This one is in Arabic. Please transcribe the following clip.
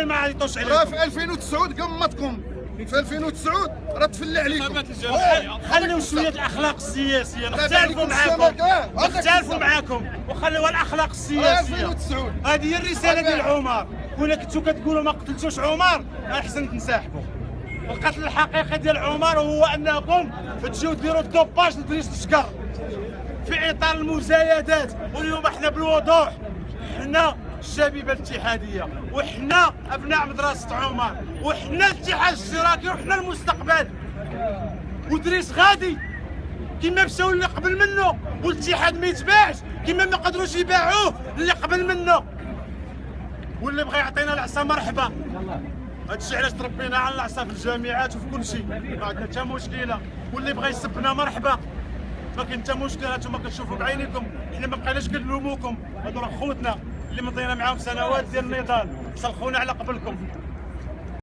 ما عيطوش عليكم. راه في 2009 قمتكم، في 2009 راه تفلى عليكم. خليو شويه الاخلاق السياسيه، نختلفوا معاكم وخليوا الاخلاق السياسيه. هذه هي الرساله ديال عمر. كون كنتو كتقولوا ما قتلتوش عمر احسن تنسحبوا. القتل الحقيقي ديال عمر هو انكم تجيو ديروا الدوباج لدريس الشكر في اطار المزايدات. واليوم احنا بالوضوح حنا الشبيبه الاتحاديه، وحنا ابناء مدرسه عمر، وحنا الاتحاد الاشتراكي، وحنا المستقبل. ودريس غادي كما مشاو اللي قبل منه، والاتحاد ما يتباعش كما ما قدروش يباعوه اللي قبل منه. واللي بغى يعطينا العصا مرحبا. هادشي علاش تربينا على العصا في الجامعات وفي كل شيء، ما عندنا حتى مشكله. واللي بغى يسبنا مرحبا، ما كاين حتى مشكله. نتوما كتشوفوا بعينيكم، حنا ما بقيناش كنلوموكم. هادو راه خوتنا اللي مضينا معاهم سنوات ديال النضال، سلخونا على قبلكم.